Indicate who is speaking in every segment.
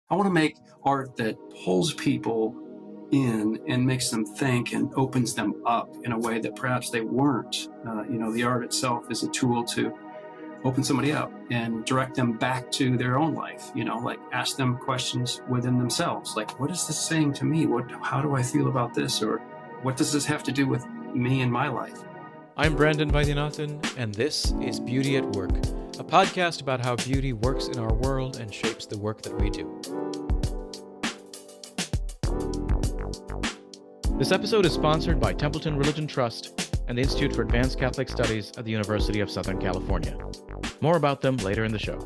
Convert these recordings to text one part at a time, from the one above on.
Speaker 1: I want to make art that pulls people in and makes them think and opens them up in a way that perhaps they weren't. The art itself is a tool to open somebody up and direct them back to their own life, like ask them questions within themselves. Like, what is this saying to me? How do I feel about this? Or what does this have to do with me and my life?
Speaker 2: I'm Brandon Vaidyanathan, and this is Beauty at Work, a podcast about how beauty works in our world and shapes the work that we do. This episode is sponsored by Templeton Religion Trust and the Institute for Advanced Catholic Studies at the University of Southern California. More about them later in the show.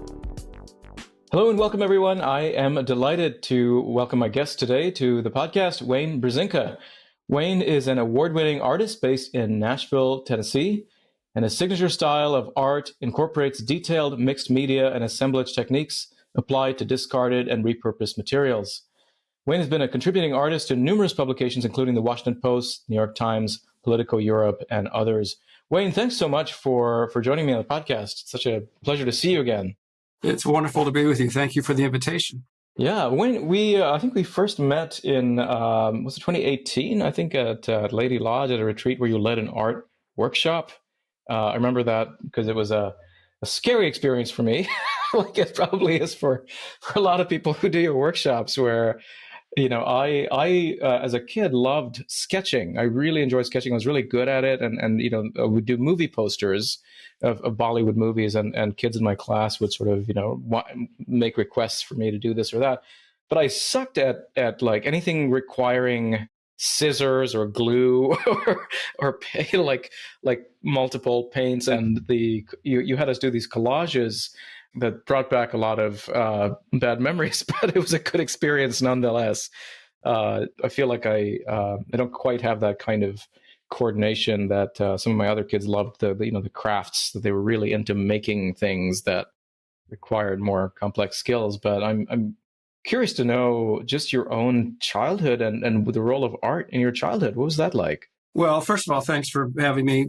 Speaker 2: Hello and welcome, everyone. I am delighted to welcome my guest today to the podcast, Wayne Brezinka. Wayne is an award-winning artist based in Nashville, Tennessee, and his signature style of art incorporates detailed mixed media and assemblage techniques applied to discarded and repurposed materials. Wayne has been a contributing artist to numerous publications, including the Washington Post, New York Times, Politico Europe, and others. Wayne, thanks so much for joining me on the podcast. It's such a pleasure to see you again.
Speaker 1: It's wonderful to be with you. Thank you for the invitation.
Speaker 2: Yeah, Wayne, I think we first met in, was it 2018? I think at Lady Lodge at a retreat where you led an art workshop. I remember that because it was a scary experience for me, like it probably is for a lot of people who do your workshops, where I as a kid loved sketching. I really enjoyed sketching. I was really good at it. And we'd do movie posters of Bollywood movies, and kids in my class would sort of, make requests for me to do this or that. But I sucked at like anything requiring scissors or glue or like multiple paints. And you had us do these collages that brought back a lot of bad memories, but it was a good experience nonetheless. I feel like I don't quite have that kind of coordination that some of my other kids loved. The crafts, that they were really into making things that required more complex skills. But I'm curious to know just your own childhood and the role of art in your childhood. What was that like?
Speaker 1: Well, first of all, thanks for having me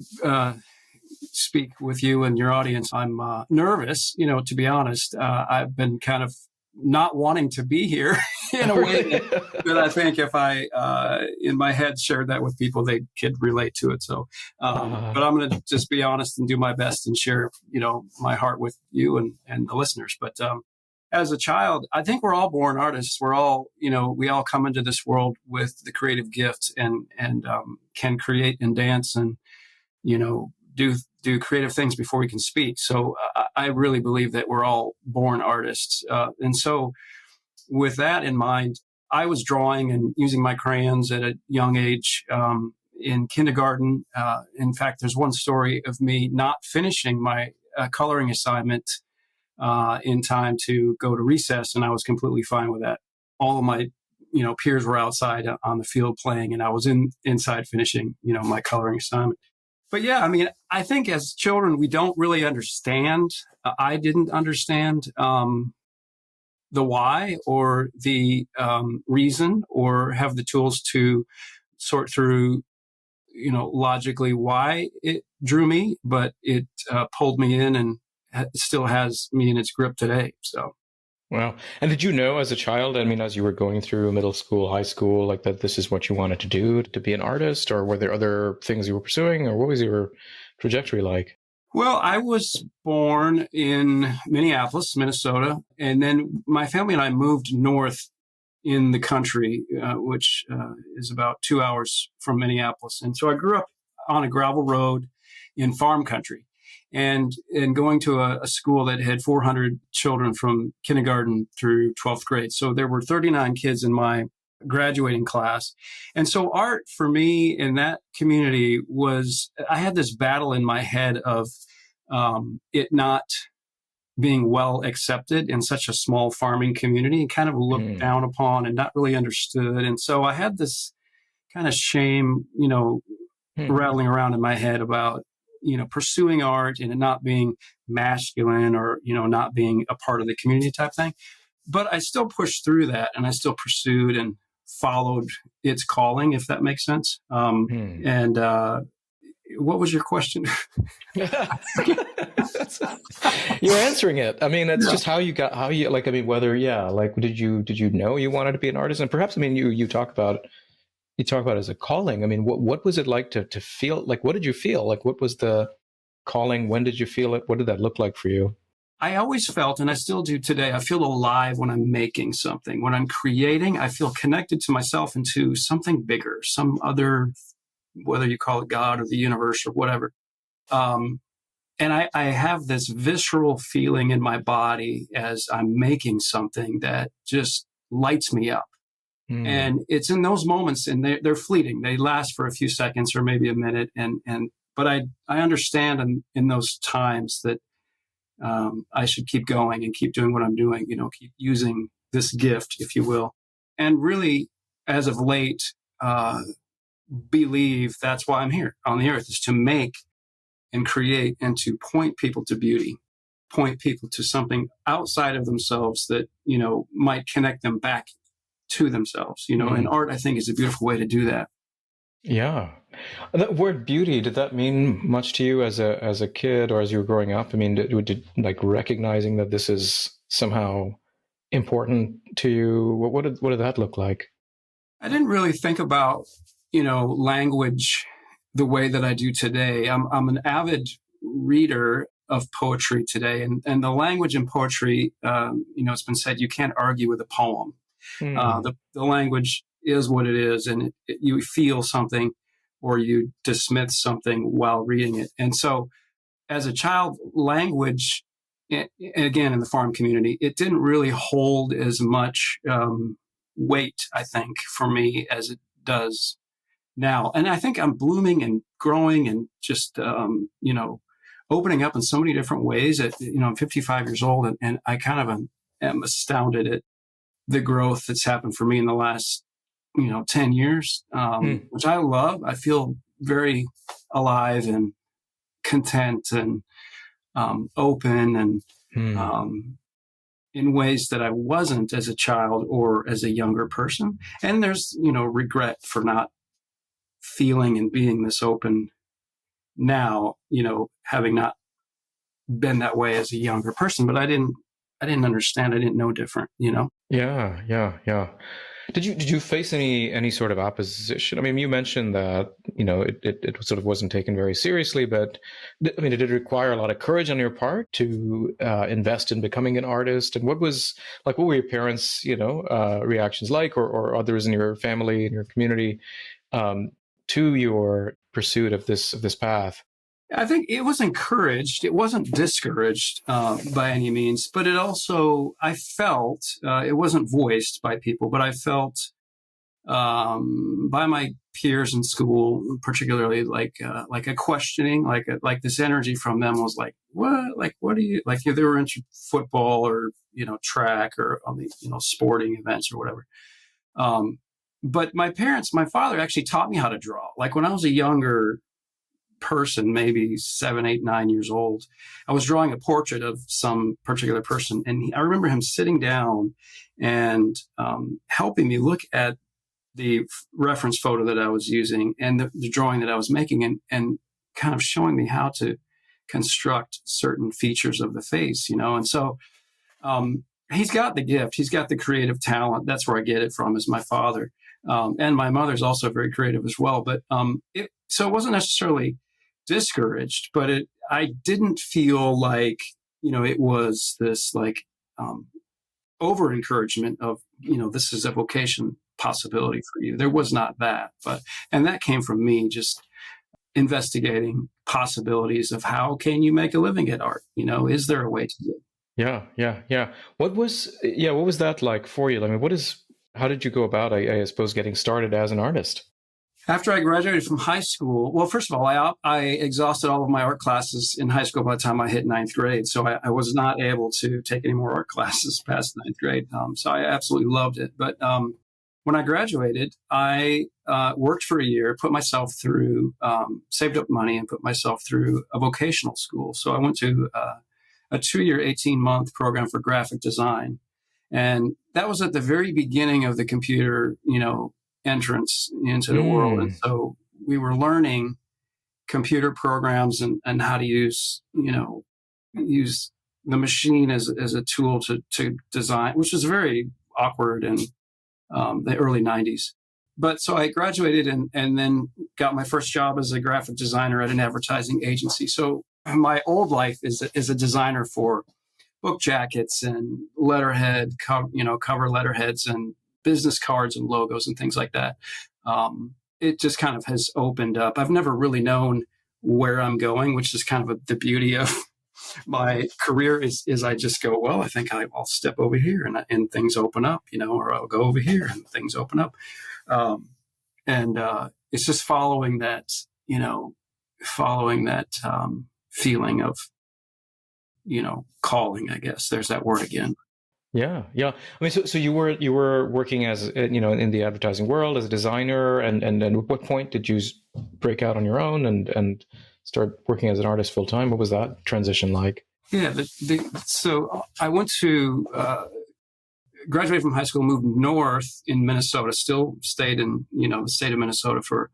Speaker 1: speak with you and your audience. I'm nervous, to be honest. I've been kind of not wanting to be here in a way that I think if I, in my head, shared that with people, they could relate to it. So, but I'm going to just be honest and do my best and share, my heart with you and the listeners. But as a child, I think we're all born artists. We're all, we all come into this world with the creative gift and can create and dance and, do creative things before we can speak. So I really believe that we're all born artists. And so with that in mind, I was drawing and using my crayons at a young age in kindergarten. In fact, there's one story of me not finishing my coloring assignment in time to go to recess, and I was completely fine with that. All of my peers were outside on the field playing, and I was inside finishing my coloring assignment. But yeah, I think as children, we don't really understand. I didn't understand the why or the reason, or have the tools to sort through, logically why it drew me, but it pulled me in and still has me in its grip today. So.
Speaker 2: Wow. And did you know as a child, as you were going through middle school, high school, like that this is what you wanted to do, to be an artist, or were there other things you were pursuing, or what was your trajectory like?
Speaker 1: Well, I was born in Minneapolis, Minnesota, and then my family and I moved north in the country, which is about 2 hours from Minneapolis. And so I grew up on a gravel road in farm country. And going to a school that had 400 children from kindergarten through 12th grade. So there were 39 kids in my graduating class. And so art for me in that community I had this battle in my head of it not being well accepted in such a small farming community and kind of looked down upon and not really understood. And so I had this kind of shame, rattling around in my head about pursuing art and it not being masculine or, not being a part of the community type thing. But I still pushed through that and I still pursued and followed its calling, if that makes sense. And what was your question?
Speaker 2: You're answering it. I mean, it's
Speaker 1: Yeah.
Speaker 2: just how you like. I mean, whether like did you know you wanted to be an artist, and perhaps I mean you talk about it as a calling. I mean, what was it like to feel like? What did you feel like? What was the calling? When did you feel it? What did that look like for you?
Speaker 1: I always felt, and I still do today, I feel alive when I'm making something. When I'm creating, I feel connected to myself and to something bigger, some other, whether you call it God or the universe or whatever. Um, and I have this visceral feeling in my body as I'm making something that just lights me up.
Speaker 2: Mm.
Speaker 1: And it's in those moments, and they're fleeting. They last for a few seconds or maybe a minute. But I understand in those times that I should keep going and keep doing what I'm doing, keep using this gift, if you will. And really, as of late, believe that's why I'm here on the earth, is to make and create and to point people to beauty, point people to something outside of themselves that, might connect them back to themselves, and art, I think, is a beautiful way to do that.
Speaker 2: Yeah. That word beauty, did that mean much to you as a kid or as you were growing up? I mean, did like recognizing that this is somehow important to you? What did that look like?
Speaker 1: I didn't really think about, language the way that I do today. I'm an avid reader of poetry today, and the language in poetry, it's been said you can't argue with a poem.
Speaker 2: Hmm.
Speaker 1: The language is what it is, and you feel something or you dismiss something while reading it. And so, as a child, language, and again in the farm community, it didn't really hold as much weight, I think, for me as it does now. And I think I'm blooming and growing and just, opening up in so many different ways. I'm 55 years old, and I kind of am astounded at the growth that's happened for me in the last 10 years,
Speaker 2: Hmm.
Speaker 1: which I love. I feel very alive and content and open and
Speaker 2: Hmm.
Speaker 1: um, in ways that I wasn't as a child or as a younger person. And there's regret for not feeling and being this open now, having not been that way as a younger person. But I didn't understand. I didn't know different.
Speaker 2: Yeah, yeah, yeah. Did you face any sort of opposition? I mean, you mentioned that it sort of wasn't taken very seriously, but I mean, did it require a lot of courage on your part to invest in becoming an artist? And what were your parents' reactions like, or others in your family and your community um, to your pursuit of this path?
Speaker 1: I think it was encouraged. It wasn't discouraged by any means, but I felt, it wasn't voiced by people, but I felt by my peers in school, particularly like a questioning, like this energy from them was what do you, like, they were into football or, track or on the, sporting events or whatever. Um, but my father actually taught me how to draw. Like when I was a younger person, maybe 7, 8, 9 years old, I was drawing a portrait of some particular person. And I remember him sitting down and helping me look at the reference photo that I was using and the drawing that I was making, and kind of showing me how to construct certain features of the face, And so he's got the gift. He's got the creative talent. That's where I get it from, is my father. And my mother's also very creative as well. But so it wasn't necessarily discouraged, but I didn't feel like, it was this like over encouragement of, this is a vocation possibility for you. There was not that, and that came from me just investigating possibilities of how can you make a living at art? Is there a way to do it?
Speaker 2: Yeah, yeah, yeah. What was that like for you? I mean, how did you go about, I suppose, getting started as an artist?
Speaker 1: After I graduated from high school, well, first of all, I exhausted all of my art classes in high school by the time I hit ninth grade. So I was not able to take any more art classes past ninth grade. So I absolutely loved it. But when I graduated, I worked for a year, put myself through, saved up money and put myself through a vocational school. So I went to a 2-year, 18-month program for graphic design. And that was at the very beginning of the computer, entrance into the world. And
Speaker 2: Mm.
Speaker 1: so we were learning computer programs and how to use the machine as a tool to design, which was very awkward in the early 90s. But so I graduated and then got my first job as a graphic designer at an advertising agency. So my old life is a designer for book jackets and letterhead, cover letterheads and business cards and logos and things like that. It just kind of has opened up. I've never really known where I'm going, which is kind of the beauty of my career is I just go, well, I think I'll step over here and things open up, or I'll go over here and things open up. And it's just following that feeling of, calling, I guess. There's that word again.
Speaker 2: Yeah. I mean, so you were working as in the advertising world as a designer, and at what point did you break out on your own and start working as an artist full time? What was that transition like?
Speaker 1: Yeah. So I went to graduated from high school, moved north in Minnesota. Still stayed in the state of Minnesota for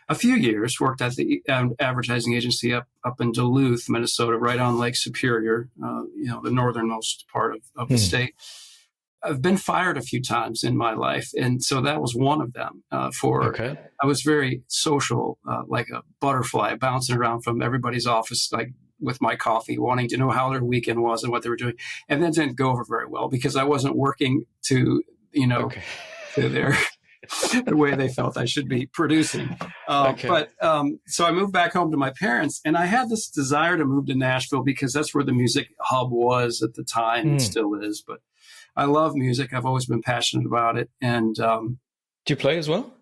Speaker 1: a few years. Worked at the advertising agency up in Duluth, Minnesota, right on Lake Superior, the northernmost part of the state. I've been fired a few times in my life, and so that was one of them. I was very social, like a butterfly, bouncing around from everybody's office, like with my coffee, wanting to know how their weekend was and what they were doing, and that didn't go over very well because I wasn't working to their the way they felt I should be producing. But so I moved back home to my parents, and I had this desire to move to Nashville because that's where the music hub was at the time. It still is, but I love music. I've always been passionate about it. And
Speaker 2: do you play as well?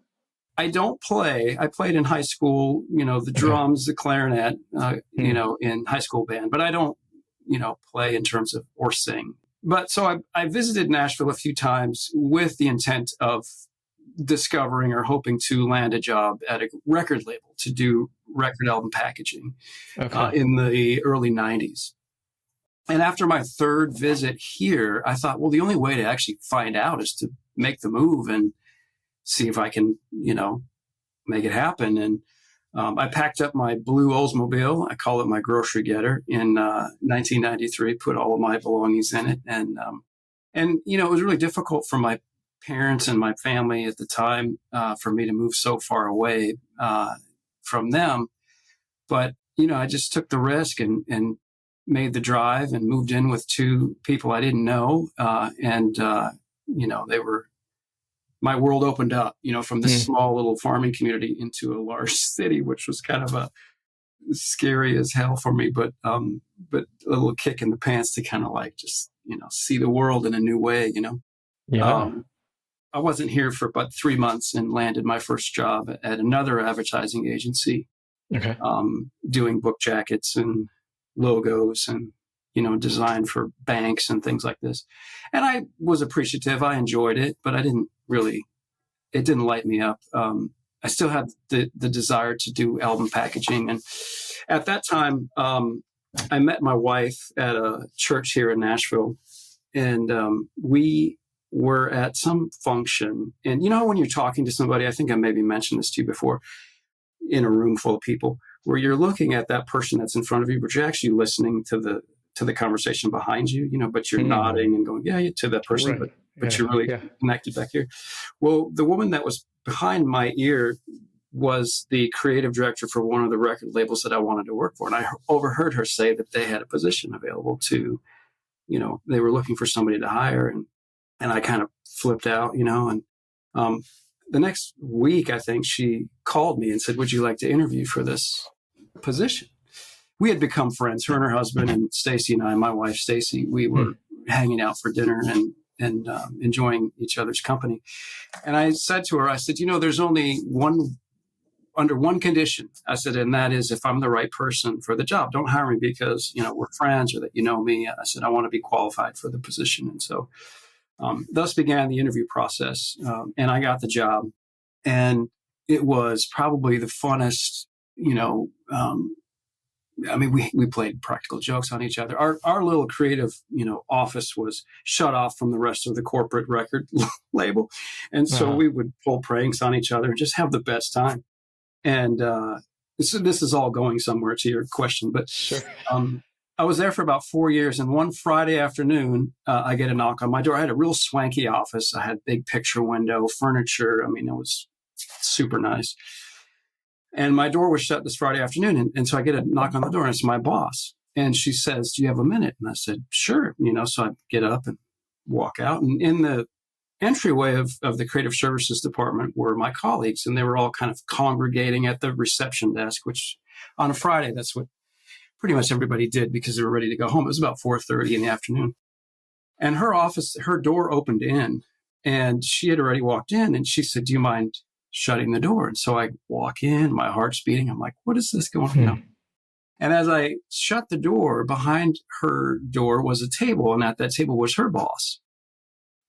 Speaker 1: I don't play. I played in high school, the drums, the clarinet, in high school band, but I don't, play in terms of or sing. But so I visited Nashville a few times with the intent of discovering or hoping to land a job at a record label to do record album packaging in the early 90s. And after my third visit here, I thought, well, the only way to actually find out is to make the move and see if I can, make it happen. And I packed up my blue Oldsmobile. I call it my grocery getter in 1993, put all of my belongings in it. And it was really difficult for my parents and my family at the time for me to move so far away from them. But, I just took the risk and made the drive and moved in with two people I didn't know. They were, my world opened up, from this small little farming community into a large city, which was kind of a scary as hell for me, but a little kick in the pants to kind of like just, see the world in a new way,
Speaker 2: Yeah.
Speaker 1: I wasn't here for about 3 months and landed my first job at another advertising agency, doing book jackets and logos and, design for banks and things like this. And I was appreciative. I enjoyed it, but it didn't light me up. I still had the desire to do album packaging. And at that time, I met my wife at a church here in Nashville, and we were at some function. And when you're talking to somebody, I think I maybe mentioned this to you before, in a room full of people, where you're looking at that person that's in front of you, but you're actually listening to the conversation behind you, but you're nodding and going, yeah, to that person, but you're really connected back here. Well, the woman that was behind my ear was the creative director for one of the record labels that I wanted to work for. And I overheard her say that they had a position available to, they were looking for somebody to hire. And I kind of flipped out, and the next week, I think she called me and said, would you like to interview for this position? We had become friends, her and her husband, and Stacy and I, my wife, Stacy, we were hanging out for dinner and enjoying each other's company. And I said to her, there's only under one condition. I said, and that is if I'm the right person for the job. Don't hire me because, we're friends or that you know me. I said, I want to be qualified for the position. And so thus began the interview process. And I got the job. And it was probably the funnest, we played practical jokes on each other. Our little creative, office was shut off from the rest of the corporate record label. And so we would pull pranks on each other and just have the best time. And So this is all going somewhere to your question, but
Speaker 2: Sure.
Speaker 1: I was there for about 4 years, and one Friday afternoon, I get a knock on my door. I had a real swanky office. I had big picture window, furniture. I mean, it was super nice. And my door was shut this Friday afternoon, and so I get a knock on the door, and it's my boss. And she says, "Do you have a minute?" And I said, "Sure." So I get up and walk out, and in the entryway of the creative services department were my colleagues, and they were all kind of congregating at the reception desk, which on a Friday, that's what pretty much everybody did because they were ready to go home. It was about 4:30 in the afternoon. And her door opened in, and she had already walked in, and she said, "Do you mind shutting the door?" And so I walk in, my heart's beating. I'm like, what is this going on? And as I shut the door, behind her door was a table, and at that table was her boss.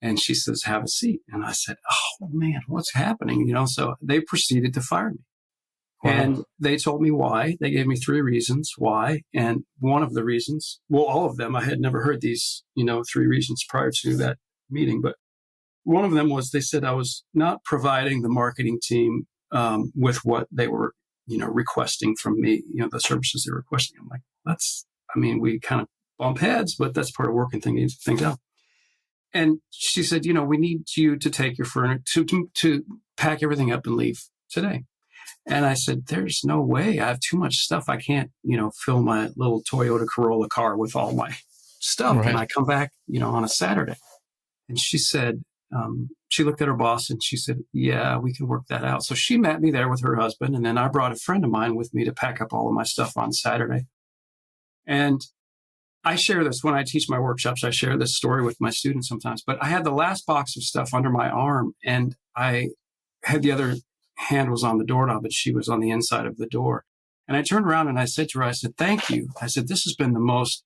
Speaker 1: And she says, "Have a seat." And I said, "Oh man, what's happening?" So they proceeded to fire me. Wow. And they told me why. They gave me 3 reasons why. And one of the reasons, well, all of them, I had never heard these, 3 reasons prior to that meeting. But one of them was they said I was not providing the marketing team with what they were, requesting from me, the services they were requesting. I'm like, we kind of bump heads, but that's part of working things out. And she said, "We need you to take your furniture, to pack everything up and leave today." And I said, "There's no way. I have too much stuff. I can't, fill my little Toyota Corolla car with all my stuff." Right. And I come back, on a Saturday. And she said, she looked at her boss and she said, "Yeah, we can work that out." So she met me there with her husband. And then I brought a friend of mine with me to pack up all of my stuff on Saturday. And I share this when I teach my workshops. I share this story with my students sometimes. But I had the last box of stuff under my arm, and I had the other hand was on the doorknob, but she was on the inside of the door. And I turned around and I said to her, I said, "Thank you." I said, "This has been the most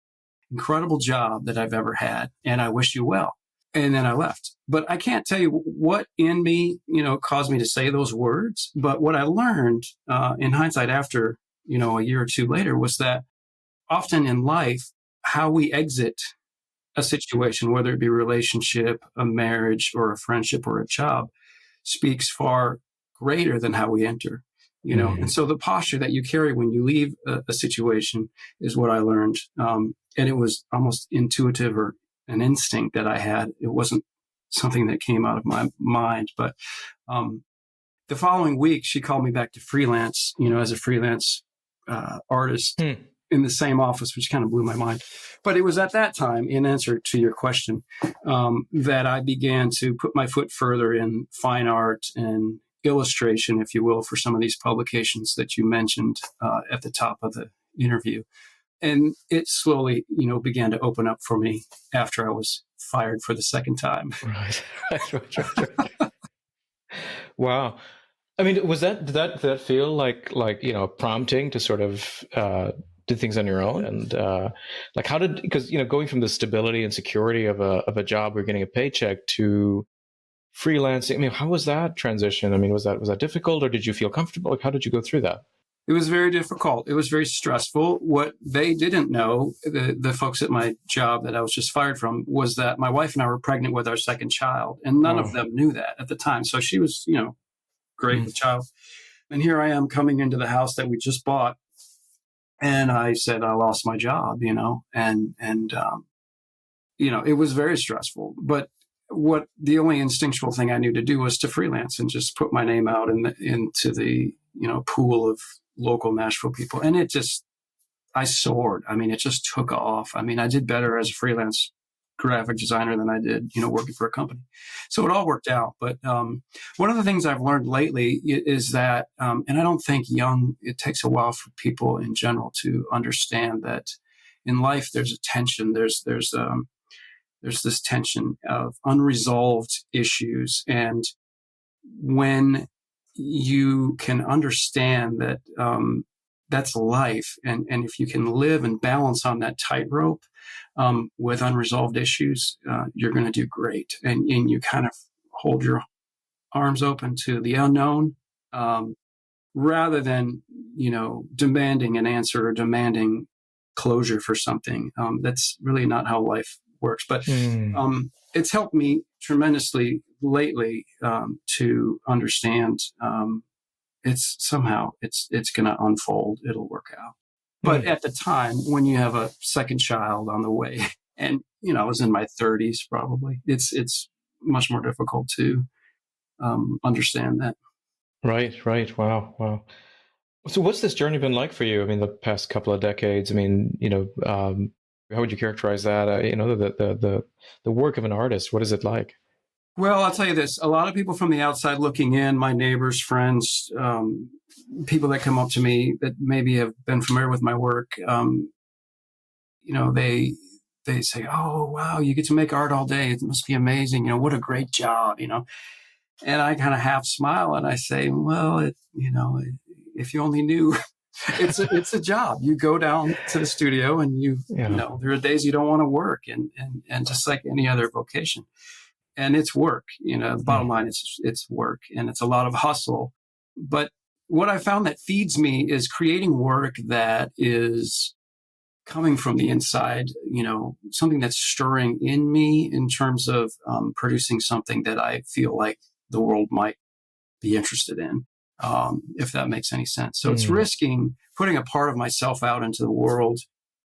Speaker 1: incredible job that I've ever had, and I wish you well." And then I left. But I can't tell you what in me, caused me to say those words. But what I learned in hindsight after, a year or two later was that often in life, how we exit a situation, whether it be a relationship, a marriage, or a friendship, or a job, speaks far greater than how we enter, Mm-hmm. And so the posture that you carry when you leave a situation is what I learned. And it was almost intuitive or an instinct that I had. It wasn't something that came out of my mind. But the following week, she called me back to freelance, as a freelance artist. In the same office, which kind of blew my mind. But it was at that time, in answer to your question, that I began to put my foot further in fine art and illustration, if you will, for some of these publications that you mentioned at the top of the interview. And it slowly, began to open up for me after I was fired for the second time.
Speaker 2: Right. Wow. I mean, did that feel like prompting to sort of do things on your own? And because going from the stability and security of a job where you're getting a paycheck to freelancing, I mean, how was that transition? I mean, was that difficult, or did you feel comfortable? Like, how did you go through that?
Speaker 1: It was very difficult. It was very stressful. What they didn't know, the folks at my job that I was just fired from, was that my wife and I were pregnant with our second child, and none of them knew that at the time. So she was, great with child. And here I am coming into the house that we just bought. And I said, I lost my job, and it was very stressful. But what the only instinctual thing I knew to do was to freelance and just put my name out into the, pool of local Nashville people. And I soared. I mean, it just took off. I mean, I did better as a freelance graphic designer than I did, working for a company. So it all worked out. But one of the things I've learned lately is that, and I don't think it takes a while for people in general to understand that in life, there's a tension. There's this tension of unresolved issues. And when you can understand that that's life, and if you can live and balance on that tightrope with unresolved issues, you're going to do great. And you kind of hold your arms open to the unknown rather than, demanding an answer or demanding closure for something. That's really not how life works. But it's helped me tremendously lately to understand it's somehow it's going to unfold. It'll work out. But
Speaker 2: Mm.
Speaker 1: at the time when you have a second child on the way, and I was in my 30s probably, it's much more difficult to understand that.
Speaker 2: Right, right. Wow, wow. So what's this journey been like for you? I mean, the past couple of decades. I mean, how would you characterize that? The work of an artist. What is it like?
Speaker 1: Well, I'll tell you this: a lot of people from the outside looking in, my neighbors, friends, people that come up to me that maybe have been familiar with my work, they say, "Oh, wow, you get to make art all day. It must be amazing. What a great job." And I kind of half smile and I say, "Well, if you only knew, it's a job. You go down to the studio and
Speaker 2: Yeah.
Speaker 1: there are days you don't want to work, and just like any other vocation, and it's work. The bottom
Speaker 2: Mm.
Speaker 1: line is it's work, and it's a lot of hustle. But what I found that feeds me is creating work that is coming from the inside, something that's stirring in me in terms of producing something that I feel like the world might be interested in, if that makes any sense. So it's
Speaker 2: Mm.
Speaker 1: risking putting a part of myself out into the world.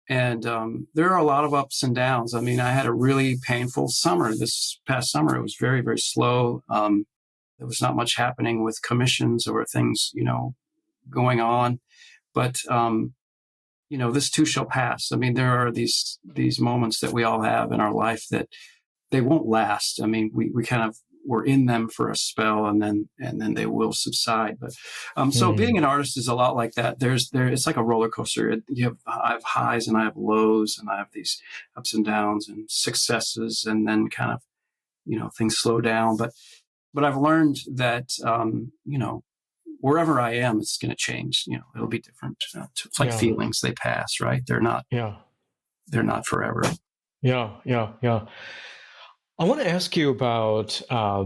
Speaker 1: And there are a lot of ups and downs. I mean, I had a really painful summer. This past summer, it was very, very slow. There was not much happening with commissions or things, going on. But this too shall pass. I mean, there are these moments that we all have in our life that they won't last. I mean, we kind of we're in them for a spell, and then they will subside. But so being
Speaker 2: Mm.
Speaker 1: an artist is a lot like that. It's like a roller coaster. I have highs and I have lows, and I have these ups and downs and successes, and then kind of things slow down. But I've learned that wherever I am, it's going to change. It'll be different. It's like
Speaker 2: Yeah.
Speaker 1: feelings; they pass, right?
Speaker 2: Yeah.
Speaker 1: They're not forever.
Speaker 2: Yeah. Yeah. Yeah. I want to ask you about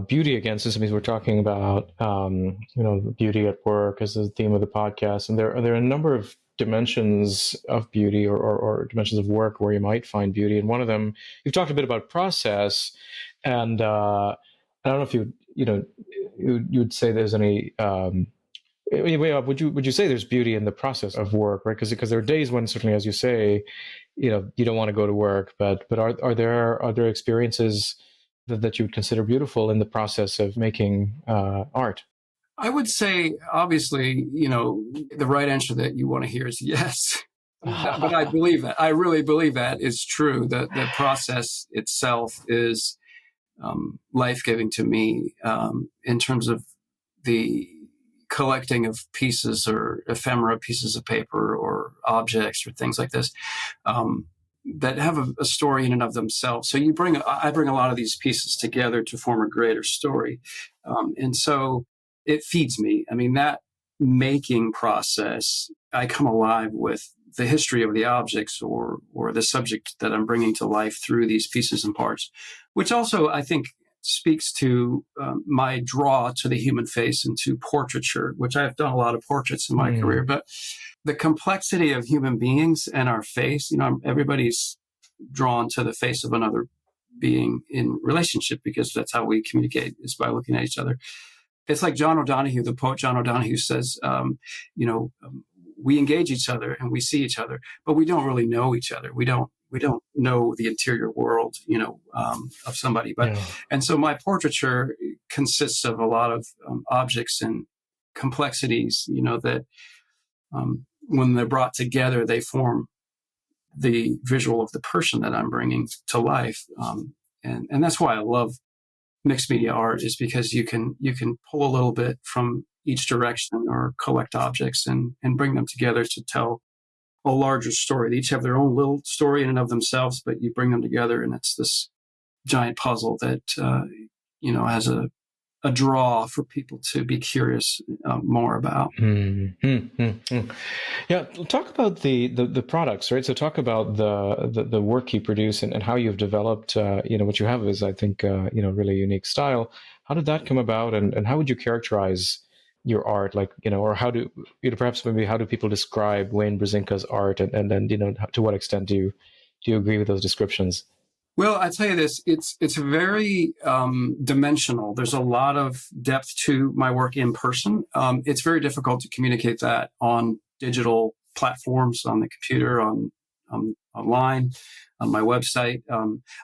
Speaker 2: beauty again, since we're talking about beauty at work as the theme of the podcast, and there are a number of dimensions of beauty or dimensions of work where you might find beauty, and one of them you've talked a bit about process, and I don't know if you'd say there's any. Would you say there's beauty in the process of work, right? Because there are days when certainly, as you say, you don't want to go to work, but are there experiences that you would consider beautiful in the process of making art?
Speaker 1: I would say, obviously, the right answer that you want to hear is yes. But I believe that. I really believe that is true. The process itself is life-giving to me, in terms of the collecting of pieces or ephemera, pieces of paper or objects or things like this, that have a story in and of themselves. So I bring a lot of these pieces together to form a greater story. And so it feeds me. I mean, that making process, I come alive with the history of the objects or the subject that I'm bringing to life through these pieces and parts, which also I think speaks to my draw to the human face and to portraiture, which I've done a lot of portraits in my career. But the complexity of human beings and our face, everybody's drawn to the face of another being in relationship because that's how we communicate, is by looking at each other. It's like John O'Donohue, the poet John O'Donohue says, we engage each other and we see each other, but we don't really know each other. We don't know the interior world, of somebody. But
Speaker 2: Yeah.
Speaker 1: and so my portraiture consists of a lot of objects and complexities, that when they're brought together, they form the visual of the person that I'm bringing to life. And that's why I love mixed media art, is because you can pull a little bit from each direction or collect objects and bring them together to tell a larger story. They each have their own little story in and of themselves, but you bring them together and it's this giant puzzle that, has a draw for people to be curious more about.
Speaker 2: Yeah, talk about the products, right? So talk about the work you produce and how you've developed. What you have is, I think, really unique style. How did that come about, and how would you characterize your art? Like, or how do perhaps maybe how do people describe Wayne Brezinka's art, and then to what extent do you agree with those descriptions?
Speaker 1: Well, I tell you this, it's very dimensional. There's a lot of depth to my work in person. It's very difficult to communicate that on digital platforms, on the computer, on online, on my website.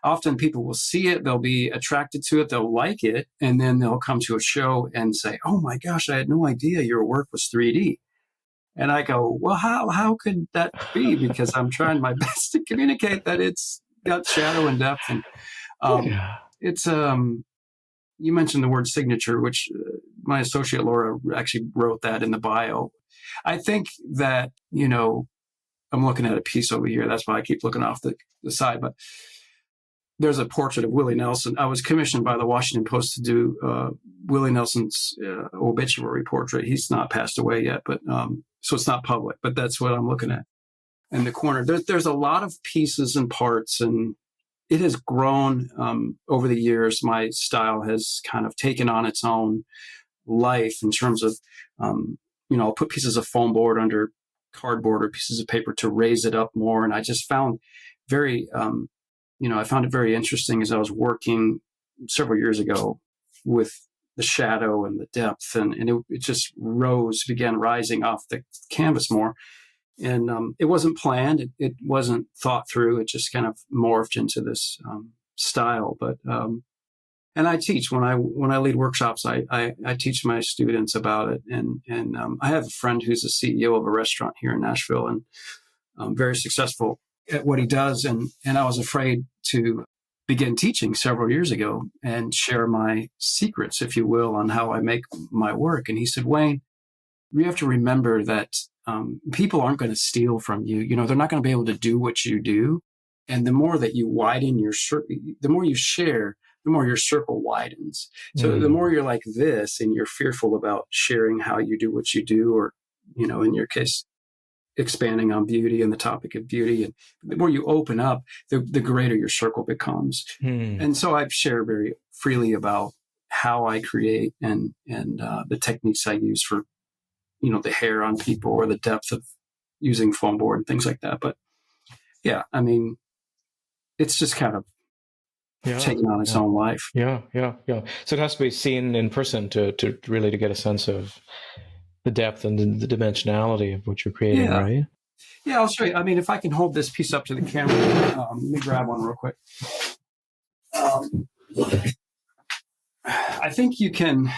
Speaker 1: Often people will see it, they'll be attracted to it, they'll like it, and then they'll come to a show and say, "Oh my gosh, I had no idea your work was 3D." And I go, "Well, how could that be?" Because I'm trying my best to communicate that it's got shadow and depth. And
Speaker 2: Yeah.
Speaker 1: it's you mentioned the word signature, which my associate Laura actually wrote that in the bio. I think that, I'm looking at a piece over here. That's why I keep looking off the side. But there's a portrait of Willie Nelson. I was commissioned by the Washington Post to do Willie Nelson's obituary portrait. He's not passed away yet, but so it's not public. But that's what I'm looking at in the corner. There's a lot of pieces and parts, and it has grown over the years. My style has kind of taken on its own life in terms of, I'll put pieces of foam board under cardboard or pieces of paper to raise it up more. And I just found I found it very interesting as I was working several years ago with the shadow and the depth, and it just began rising off the canvas more. And it wasn't planned. It wasn't thought through. It just kind of morphed into this style. But and I teach when I lead workshops. I teach my students about it. And I have a friend who's the CEO of a restaurant here in Nashville, and very successful at what he does. And I was afraid to begin teaching several years ago and share my secrets, if you will, on how I make my work. And he said, "Wayne, you have to remember that people aren't going to steal from you. They're not going to be able to do what you do. And the more that you widen your circle, the more you share, the more your circle widens. So the more you're like this and you're fearful about sharing how you do what you do, or, in your case, expanding on beauty and the topic of beauty. And the more you open up, the greater your circle becomes. And so I share very freely about how I create and the techniques I use for the hair on people, or the depth of using foam board and things like that. But yeah, I mean, it's just kind of taking on its own life.
Speaker 2: Yeah. So it has to be seen in person to really to get a sense of the depth and the dimensionality of what you're creating, right?
Speaker 1: Yeah, I'll show you. I mean, if I can hold this piece up to the camera, let me grab one real quick. I think you can.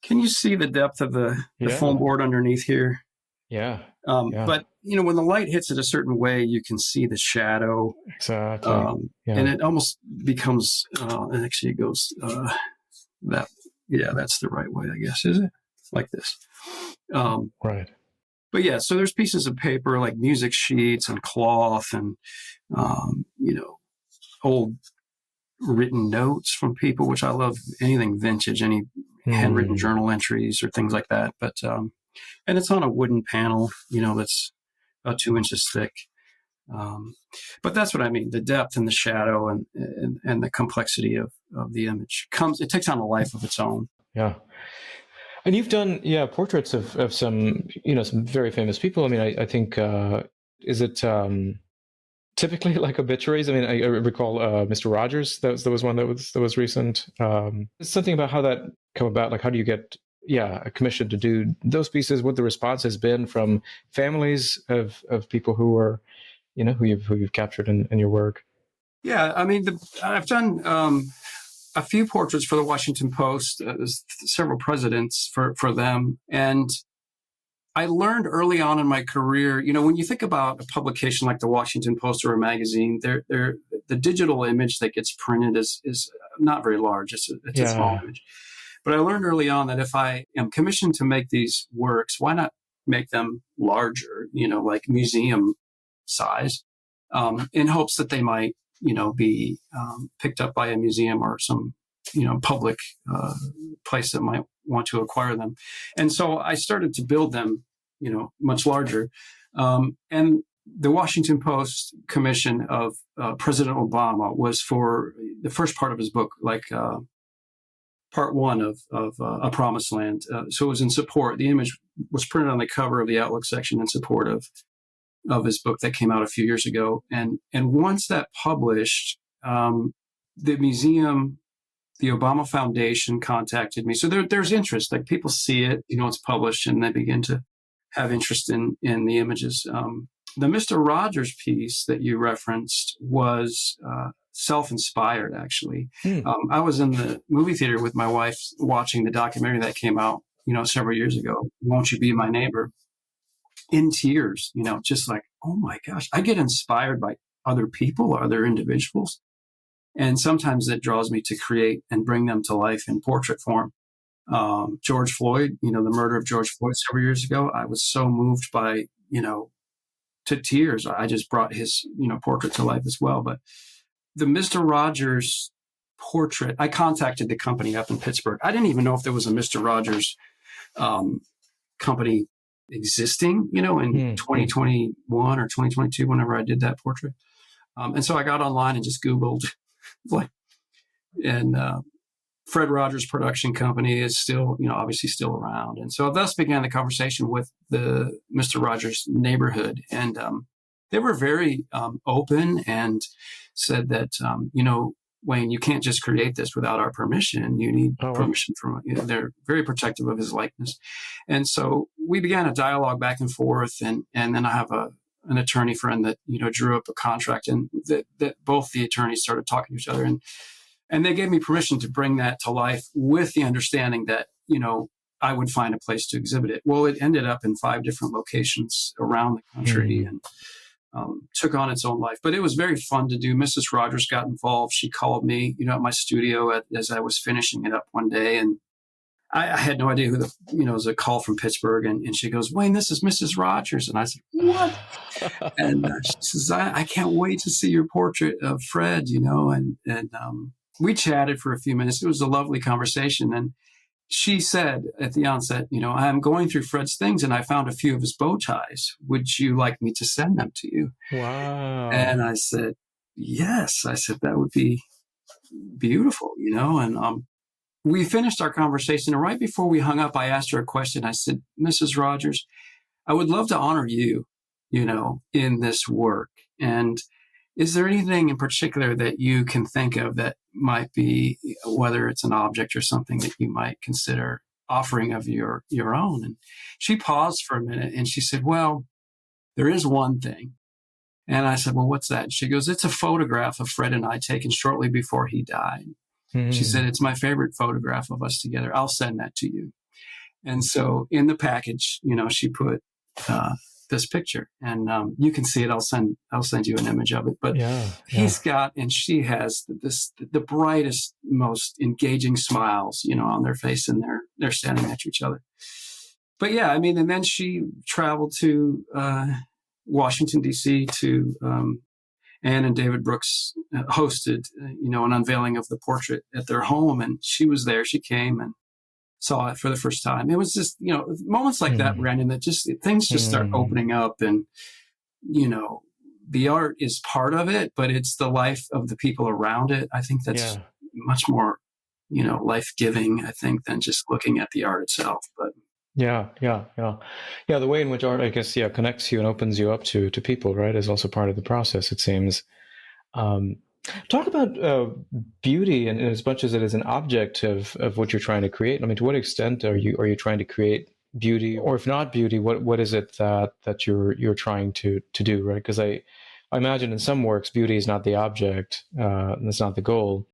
Speaker 1: Can you see the depth of the foam board underneath here?
Speaker 2: Yeah.
Speaker 1: But, when the light hits it a certain way, you can see the shadow.
Speaker 2: Exactly.
Speaker 1: And it almost becomes, and actually it goes that's the right way, I guess, is it? Like this.
Speaker 2: Right.
Speaker 1: But yeah, so there's pieces of paper like music sheets and cloth and, old written notes from people, which I love. Anything vintage, any handwritten journal entries or things like that. But and it's on a wooden panel, that's about 2 inches thick. But that's what I mean. The depth and the shadow and the complexity of the image it takes on a life of its own.
Speaker 2: Yeah. And you've done portraits of some some very famous people. I mean, I think is it typically like obituaries? I mean, I recall Mr. Rogers. That was one that was recent. Something about how that come about. Like, how do you get a commission to do those pieces? What the response has been from families of people who are who you've captured in your work.
Speaker 1: Yeah, I mean, I've done a few portraits for the Washington Post, several presidents for them, and I learned early on in my career, when you think about a publication like the Washington Post or a magazine, the digital image that gets printed is not very large. It's a small image. But I learned early on that if I am commissioned to make these works, why not make them larger, like museum size, in hopes that they might, be picked up by a museum or some, public place that might want to acquire them. And so I started to build them, much larger. And the Washington Post commission of President Obama was for the first part of his book, like part one of A Promised Land. So it was in support. The image was printed on the cover of the Outlook section in support of of his book that came out a few years ago. And once that published, the museum, the Obama Foundation contacted me. So there's interest. Like people see it, it's published, and they begin to have interest in the images. The Mr. Rogers piece that you referenced was self-inspired, actually. I was in the movie theater with my wife watching the documentary that came out, several years ago, Won't You Be My Neighbor, in tears, just like, oh my gosh, I get inspired by other people, other individuals. And sometimes it draws me to create and bring them to life in portrait form. George Floyd, the murder of George Floyd several years ago, I was so moved by, to tears. I just brought his, portrait to life as well. But the Mr. Rogers portrait, I contacted the company up in Pittsburgh. I didn't even know if there was a Mr. Rogers company existing, in 2021 or 2022, whenever I did that portrait. And so I got online and just Googled, and Fred Rogers Production Company is still, obviously still around. And so thus began the conversation with the Mr. Rogers neighborhood. And they were very open and said that, Wayne, you can't just create this without our permission. You need permission from, they're very protective of his likeness. And so we began a dialogue back and forth. And then I have an attorney friend that, drew up a contract, and that both the attorneys started talking to each other. And they gave me permission to bring that to life with the understanding that, I would find a place to exhibit it. Well, it ended up in 5 different locations around the country and took on its own life. But it was very fun to do. Mrs. Rogers got involved. She called me, at my studio as I was finishing it up one day. And I had no idea who it was a call from Pittsburgh. And she goes, Wayne, this is Mrs. Rogers. And I said, what? And she says, I can't wait to see your portrait of Fred, and we chatted for a few minutes. It was a lovely conversation. And she said at the onset, I'm going through Fred's things and I found a few of his bow ties. Would you like me to send them to you?
Speaker 2: Wow.
Speaker 1: And I said, yes. I said, that would be beautiful, and we finished our conversation. And right before we hung up, I asked her a question. I said, Mrs. Rogers, I would love to honor you, in this work. And is there anything in particular that you can think of that might be, whether it's an object or something that you might consider offering of your own? And she paused for a minute and she said, well, there is one thing. And I said, well, what's that? And she goes, it's a photograph of Fred and I taken shortly before he died. She said, it's my favorite photograph of us together. I'll send that to you. And so in the package, she put this picture, and you can see it. I'll send you an image of it. But he's got, and she has the brightest, most engaging smiles, on their face, and they're standing next to each other. But yeah, and then she traveled to Washington, D.C. to Ann and David Brooks hosted, an unveiling of the portrait at their home, and she was there. She came and saw it for the first time. It was just, moments like that, Brandon, that just things just start opening up, and, the art is part of it, but it's the life of the people around it. I think that's much more, life-giving, I think, than just looking at the art itself. But
Speaker 2: yeah. The way in which art, I guess, connects you and opens you up to people, right, is also part of the process, it seems. Talk about beauty, and as much as it is an object of what you're trying to create. To what extent are you trying to create beauty, or if not beauty, what is it that you're trying to do, right? Because I imagine in some works, beauty is not the object, and that's not the goal.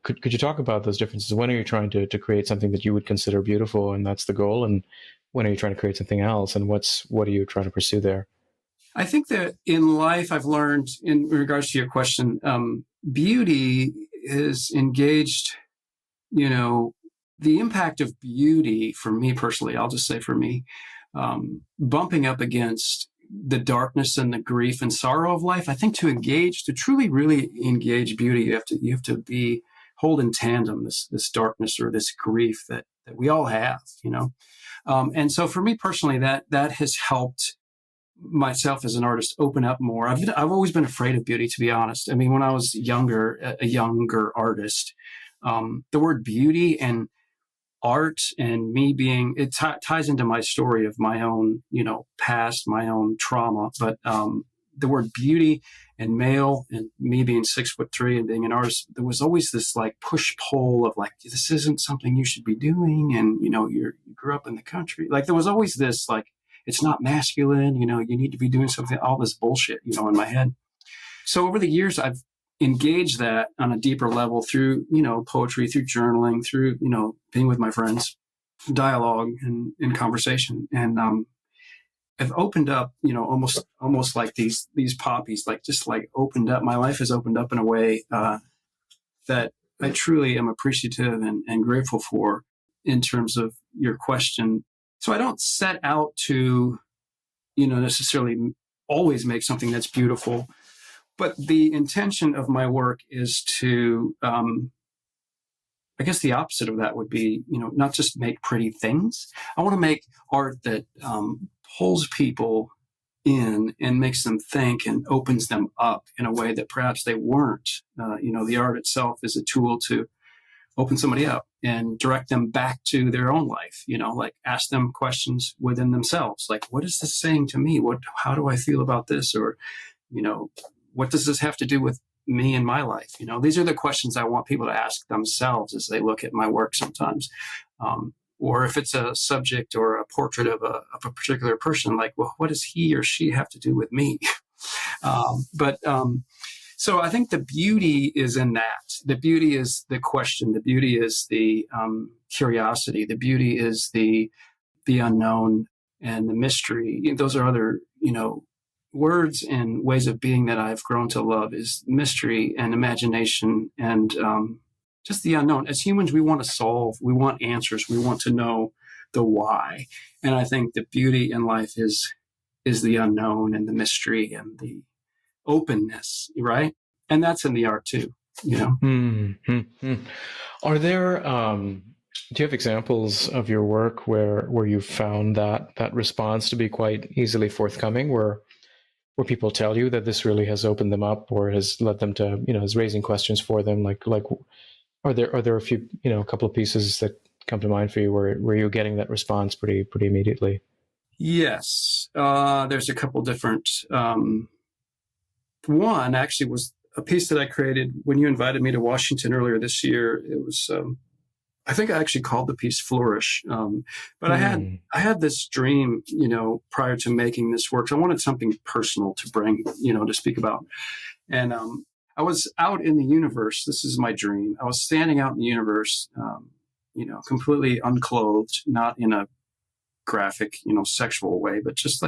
Speaker 2: Could you talk about those differences? When are you trying to create something that you would consider beautiful, and that's the goal, and when are you trying to create something else, and what are you trying to pursue there?
Speaker 1: I think that in life, I've learned, in regards to your question, beauty is engaged, the impact of beauty for me personally, I'll just say for me, bumping up against the darkness and the grief and sorrow of life. I think to truly, really engage beauty, you have to hold in tandem this darkness or this grief that we all have, and so for me personally, that has helped myself as an artist open up more. I've always been afraid of beauty, to be honest. When I was a younger artist, the word beauty and art and me being, it ties into my story of my own, past, my own trauma. But the word beauty and male and me being 6'3" and being an artist, there was always this like push pull of like, this isn't something you should be doing. And, you grew up in the country. Like there was always this like, it's not masculine, you need to be doing something, all this bullshit, in my head. So over the years, I've engaged that on a deeper level through, poetry, through journaling, through, being with my friends, dialogue and conversation. And I've opened up, almost like these poppies, like just like opened up. My life has opened up in a way that I truly am appreciative and grateful for in terms of your question. So I don't set out to, necessarily always make something that's beautiful. But the intention of my work is to, I guess the opposite of that would be, not just make pretty things. I want to make art that pulls people in and makes them think and opens them up in a way that perhaps they weren't. The art itself is a tool to open somebody up and direct them back to their own life, like ask them questions within themselves. Like, what is this saying to me? How do I feel about this? Or, what does this have to do with me and my life? These are the questions I want people to ask themselves as they look at my work sometimes. Or if it's a subject or a portrait of a particular person, like, well, what does he or she have to do with me? So I think the beauty is in that. The beauty is the question. The beauty is the curiosity. The beauty is the unknown and the mystery. Those are other, words and ways of being that I've grown to love is mystery and imagination and just the unknown. As humans, we want to solve, we want answers, we want to know the why. And I think the beauty in life is the unknown and the mystery and the openness, right? And that's in the art too,
Speaker 2: Mm-hmm. Are there do you have examples of your work where you found that response to be quite easily forthcoming, where people tell you that this really has opened them up or has led them to, is raising questions for them? Like, are there a few, a couple of pieces that come to mind for you where you're getting that response pretty immediately?
Speaker 1: Yes. There's a couple different, one actually was a piece that I created when you invited me to Washington earlier this year. It was, I think I actually called the piece "Flourish," but I had this dream, prior to making this work. So I wanted something personal to bring, to speak about. And I was out in the universe. This is my dream. I was standing out in the universe, completely unclothed, not in a graphic, sexual way, but just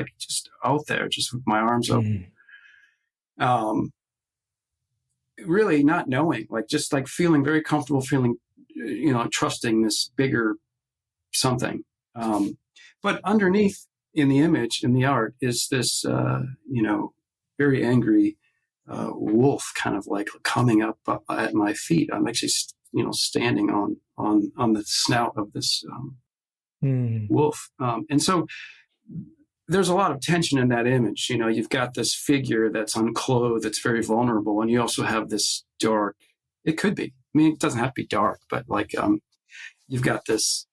Speaker 1: out there, just with my arms open. Really not knowing, just feeling very comfortable, feeling trusting this bigger something. But underneath in the image, in the art, is this, very angry wolf kind of like coming up at my feet. I'm actually, standing on the snout of this wolf. And so there's a lot of tension in that image. You've got this figure that's unclothed, that's very vulnerable. And you also have this dark, it could be, it doesn't have to be dark, but you've got this,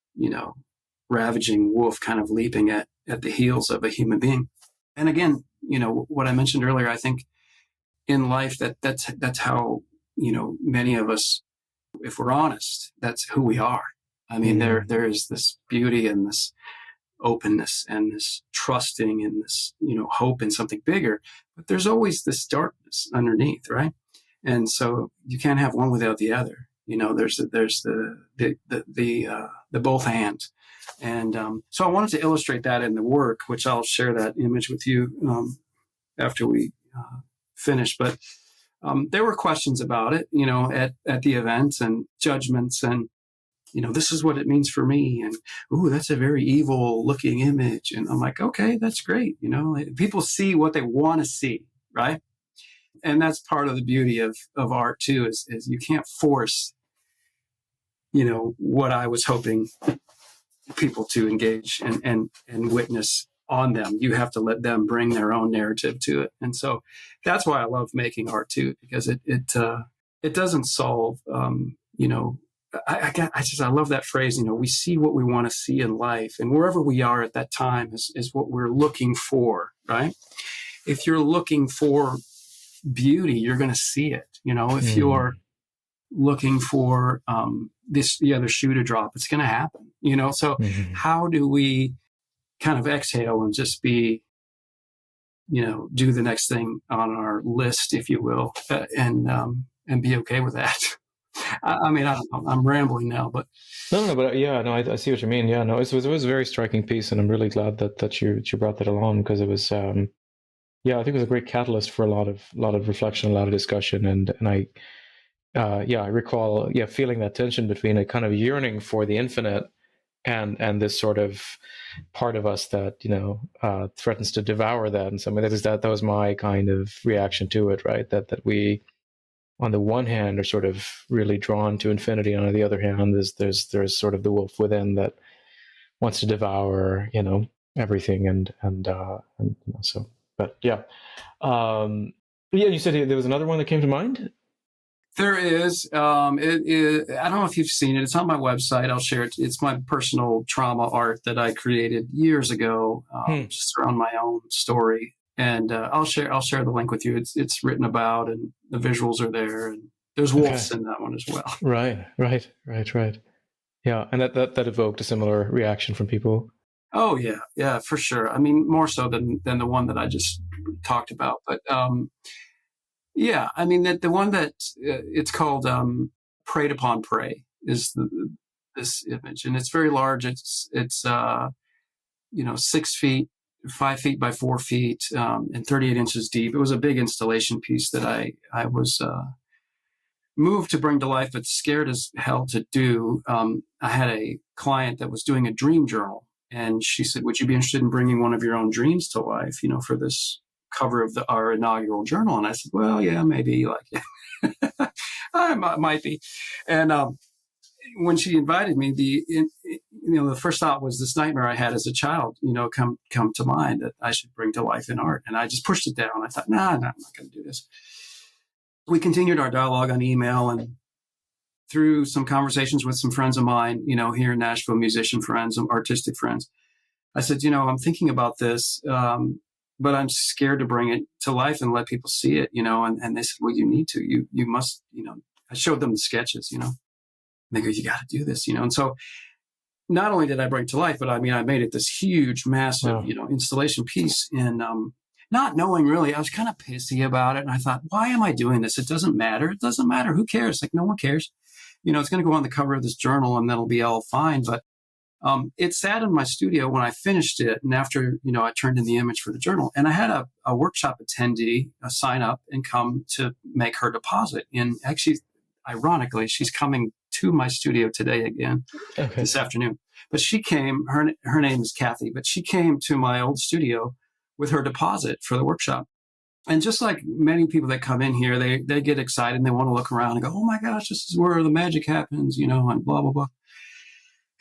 Speaker 1: ravaging wolf kind of leaping at the heels of a human being. And again, what I mentioned earlier, I think in life that's how, many of us, if we're honest, that's who we are. I mean, there is this beauty and this openness and this trusting and this, hope in something bigger, but there's always this darkness underneath, right? And so you can't have one without the other. There's the both hands. And so I wanted to illustrate that in the work, which I'll share that image with you after we finish. But there were questions about it, at the event, and judgments, and this is what it means for me. And, ooh, that's a very evil looking image. And I'm like, okay, that's great. People see what they want to see, right? And that's part of the beauty of art too, is you can't force, what I was hoping people to engage and witness on them. You have to let them bring their own narrative to it. And so that's why I love making art too, because it doesn't solve, I love that phrase, we see what we want to see in life, and wherever we are at that time is what we're looking for, right? If you're looking for beauty, you're going to see it. If you're looking for the other shoe to drop, it's going to happen. So how do we kind of exhale and just be, do the next thing on our list, if you will, and be okay with that? I mean, I don't know. I'm rambling now, but
Speaker 2: but yeah, no, I see what you mean. Yeah, no, it was a very striking piece, and I'm really glad that you brought that along, because it was, yeah, I think it was a great catalyst for a lot of reflection, a lot of discussion, and I, I recall, feeling that tension between a kind of yearning for the infinite and this sort of part of us that threatens to devour that. And so I mean, that was my kind of reaction to it, right? That we, on the one hand, are sort of really drawn to infinity, and on the other hand, there's sort of the wolf within that wants to devour everything, and so. But yeah, you said there was another one that came to mind.
Speaker 1: There is. It is. I don't know if you've seen it. It's on my website. I'll share it. It's my personal trauma art that I created years ago, just around my own story. And I'll share the link with you. It's written about, and the visuals are there, and there's wolves in that one as well.
Speaker 2: Right. Yeah, and that evoked a similar reaction from people.
Speaker 1: Oh yeah, for sure. I mean, more so than the one that I just talked about, but yeah, I mean that the one that it's called "Preyed Upon Prey" is this image, and it's very large. It's 6 feet, 5 feet by 4 feet, and 38 inches deep. It was a big installation piece that I was moved to bring to life, but scared as hell to do. I had a client that was doing a dream journal, and she said, "Would you be interested in bringing one of your own dreams to life, for this cover of our inaugural journal?" And I said, "Well, yeah, maybe, I might be." And when she invited me, the first thought was this nightmare I had as a child, come to mind, that I should bring to life in art. And I just pushed it down. I thought, nah, I'm not going to do this. We continued our dialogue on email, and through some conversations with some friends of mine, here in Nashville, musician friends, artistic friends, I said, I'm thinking about this, but I'm scared to bring it to life and let people see it, and they said, well, you need to, you must, I showed them the sketches, and they go, you got to do this, and so not only did I bring it to life, but I mean, I made it this huge, massive, installation piece, and not knowing really, I was kind of pissy about it. And I thought, why am I doing this? It doesn't matter. It doesn't matter. Who cares? Like, no one cares. It's going to go on the cover of this journal, and that'll be all fine. But it sat in my studio when I finished it. And after, I turned in the image for the journal, and I had a workshop attendee sign up and come to make her deposit. And actually, ironically, she's coming to my studio today again, this afternoon. But she came, her name is Kathy, but she came to my old studio with her deposit for the workshop. And just like many people that come in here, they get excited and they want to look around and go, oh my gosh, this is where the magic happens, and blah, blah, blah.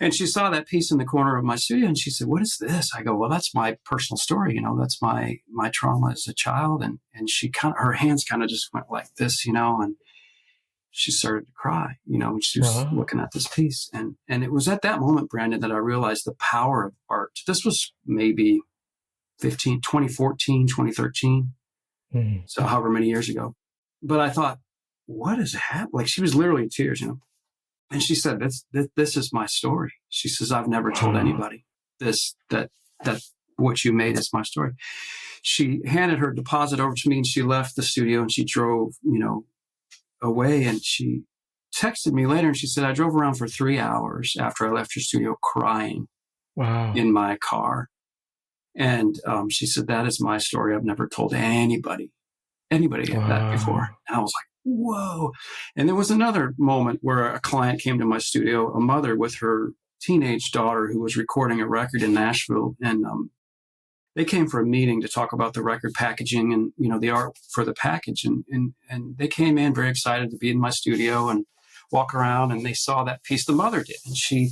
Speaker 1: And she saw that piece in the corner of my studio, and she said, what is this? I go, well, that's my personal story. That's my trauma as a child. And she her hands kind of just went like this, and she started to cry, when she was looking at this piece. And it was at that moment, Brandon, that I realized the power of art. This was maybe 2014, 2013. So however many years ago. But I thought, what is happening? Like, she was literally in tears, And she said, this is my story. She says, I've never told anybody that what you made is my story. She handed her deposit over to me, and she left the studio, and she drove, away. And she texted me later, and she said, I drove around for 3 hours after I left your studio crying in my car. And she said, that is my story. I've never told anybody that before. And I was like, whoa. And there was another moment where a client came to my studio, a mother with her teenage daughter who was recording a record in Nashville. And they came for a meeting to talk about the record packaging and, the art for the package. And they came in very excited to be in my studio and walk around, and they saw that piece the mother did. And she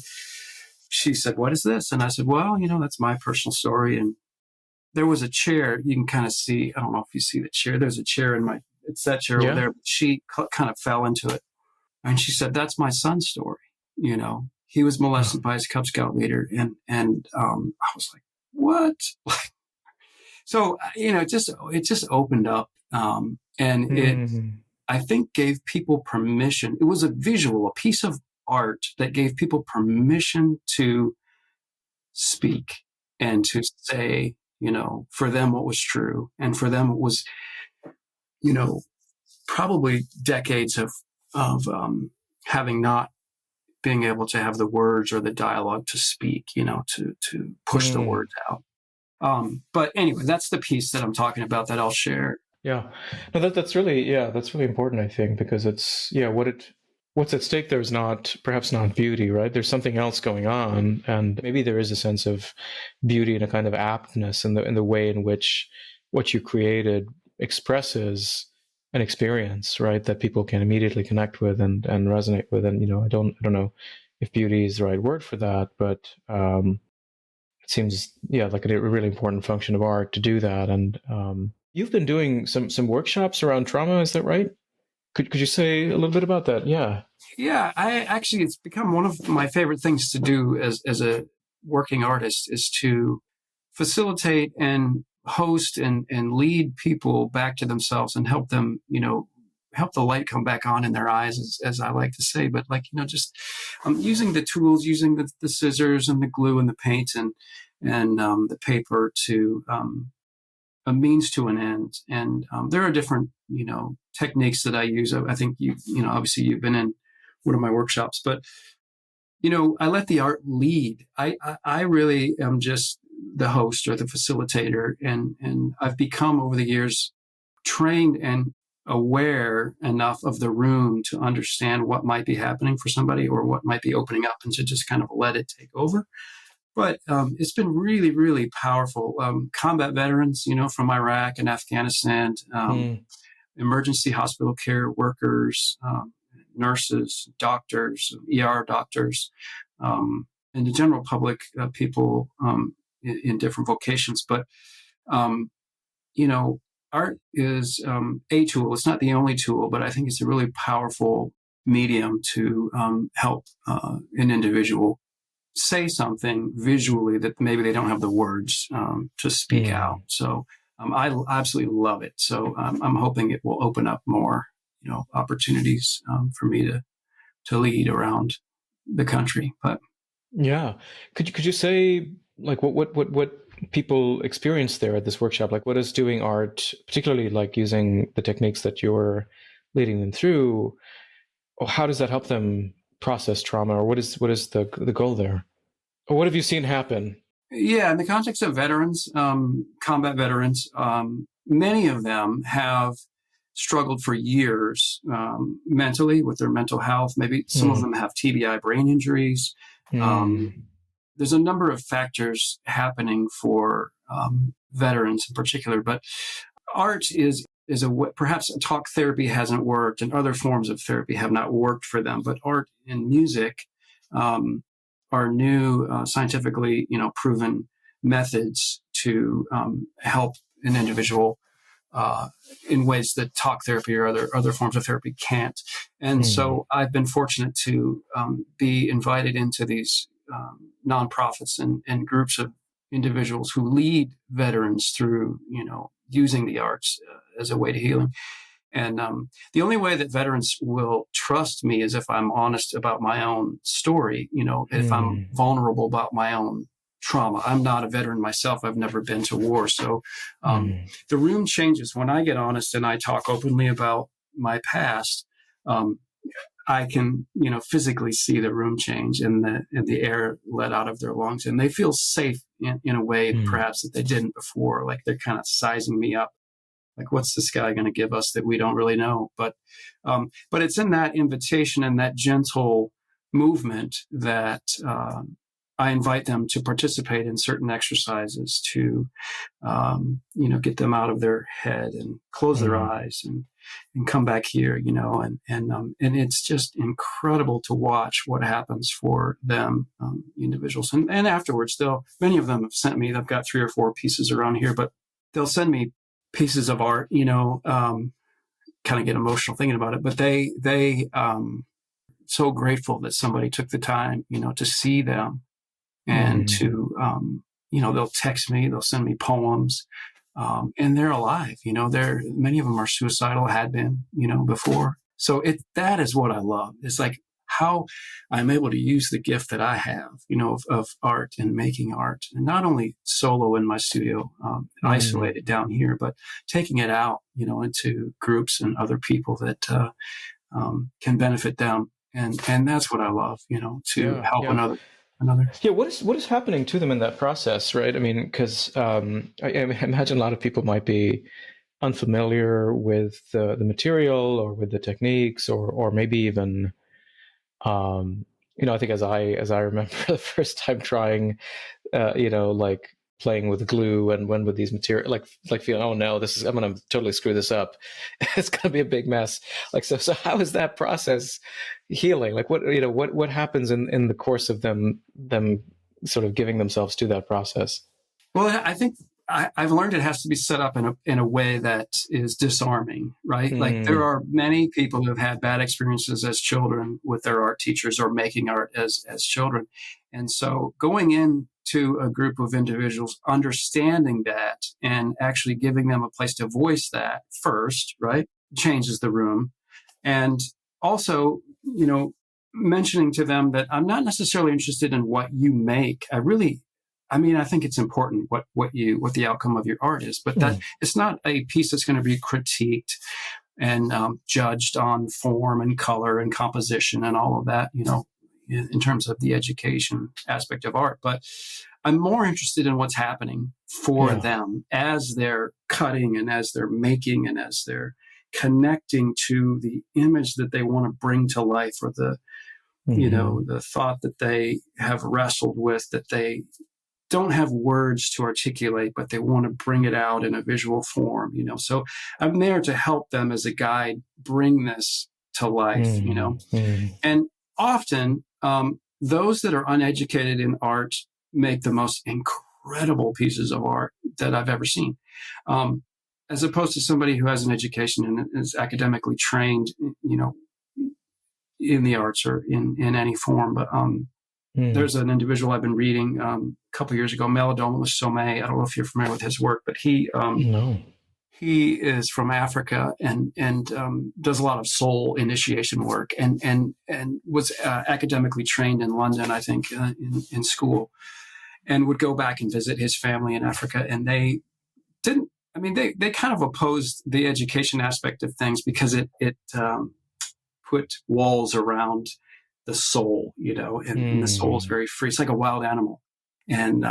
Speaker 1: said, what is this? And I said, well, that's my personal story. And there was a chair. You can kind of see, I don't know if you see the chair. There's a chair it's that chair over there. But she kind of fell into it. And she said, that's my son's story. He was molested by his Cub Scout leader, and I was like, what? So it just opened up, and it I think gave people permission. It was a piece of art that gave people permission to speak and to say, for them what was true, and for them it was, probably decades of having not being able to have the words or the dialogue to speak, to push the words out. But anyway, that's the piece that I'm talking about that I'll share.
Speaker 2: Yeah, no, that's really important, I think, because it's what's at stake there is perhaps not beauty, right? There's something else going on, and maybe there is a sense of beauty and a kind of aptness in the way in which what you created expresses an experience, right, that people can immediately connect with and resonate with. And I don't know if beauty is the right word for that, but it seems like a really important function of art to do that. And you've been doing some workshops around trauma, is that right? Could you say a little bit about that? Yeah.
Speaker 1: Yeah, it's become one of my favorite things to do as a working artist, is to facilitate and host and lead people back to themselves and help them, help the light come back on in their eyes, as I like to say. But just using the tools, using the scissors and the glue and the paint and the paper to a means to an end. And there are different, techniques that I use. I think obviously you've been in one of my workshops, but I let the art lead. I really am just the host or the facilitator, and I've become over the years trained and aware enough of the room to understand what might be happening for somebody or what might be opening up, and to just kind of let it take over. But it's been really, really powerful. Combat veterans, from Iraq and Afghanistan, emergency hospital care workers, nurses, doctors, ER doctors, and the general public, people in different vocations. But, art is a tool. It's not the only tool, but I think it's a really powerful medium to help an individual say something visually that maybe they don't have the words to speak out. So I absolutely love it. So I'm hoping it will open up more, opportunities for me to lead around the country. But
Speaker 2: yeah, could you say like what people experience there at this workshop? Like, what is doing art, particularly like using the techniques that you're leading them through, or how does that help them process trauma, or what is the goal there? Or what have you seen happen?
Speaker 1: Yeah, in the context of veterans, combat veterans, many of them have struggled for years mentally with their mental health. Maybe some of them have TBI brain injuries. There's a number of factors happening for veterans in particular, but art is perhaps talk therapy hasn't worked and other forms of therapy have not worked for them, but art and music are new scientifically proven methods to help an individual in ways that talk therapy or other forms of therapy can't. And so I've been fortunate to be invited into these nonprofits and groups of individuals who lead veterans through using the arts as a way to healing. And the only way that veterans will trust me is if I'm honest about my own story, if I'm vulnerable about my own trauma. I'm not a veteran myself. I've never been to war. So the room changes when I get honest and I talk openly about my past. I can, physically see the room change and the air let out of their lungs, and they feel safe in a way perhaps that they didn't before. Like they're kind of sizing me up. Like, what's this guy going to give us that we don't really know? But it's in that invitation and that gentle movement that I invite them to participate in certain exercises to, get them out of their head and close their eyes and come back here, and it's just incredible to watch what happens for them, individuals. And afterwards, many of them have sent me, they've got 3 or 4 pieces around here, but they'll send me pieces of art, kind of get emotional thinking about it, but they so grateful that somebody took the time, to see them and to, they'll text me, they'll send me poems, and they're alive. Many of them are suicidal, had been, before. So that is what I love. It's like how I'm able to use the gift that I have, of art and making art, and not only solo in my studio, isolated down here, but taking it out, into groups and other people that can benefit them. And that's what I love, to help another.
Speaker 2: Yeah, what is happening to them in that process, right? I mean, because I imagine a lot of people might be unfamiliar with the material or with the techniques, or maybe even, I think as I remember the first time trying, like playing with glue and when with these material, like feeling, oh no, I'm going to totally screw this up. It's going to be a big mess. Like, so how is that process healing? Like what happens in the course of them sort of giving themselves to that process?
Speaker 1: Well, I think I've learned it has to be set up in a way that is disarming, right? Like there are many people who have had bad experiences as children with their art teachers or making art as children. And so going into a group of individuals, understanding that and actually giving them a place to voice that first, right, changes the room. And also, mentioning to them that I'm not necessarily interested in what you make. I think it's important what the outcome of your art is, but that it's not a piece that's going to be critiqued and judged on form and color and composition and all of that, in terms of the education aspect of art. But I'm more interested in what's happening for them as they're cutting and as they're making and as they're connecting to the image that they want to bring to life, or the the thought that they have wrestled with, that they don't have words to articulate, but they want to bring it out in a visual form, So I'm there to help them as a guide bring this to life, And often those that are uneducated in art make the most incredible pieces of art that I've ever seen, as opposed to somebody who has an education and is academically trained, in the arts or in any form. But there's an individual I've been reading a couple of years ago, Melodoma Somé. I don't know if you're familiar with his work, but he is from Africa and does a lot of soul initiation work and was academically trained in London, I think, in school, and would go back and visit his family in Africa. And they didn't. They kind of opposed the education aspect of things because it put walls around the soul, and the soul is very free. It's like a wild animal, and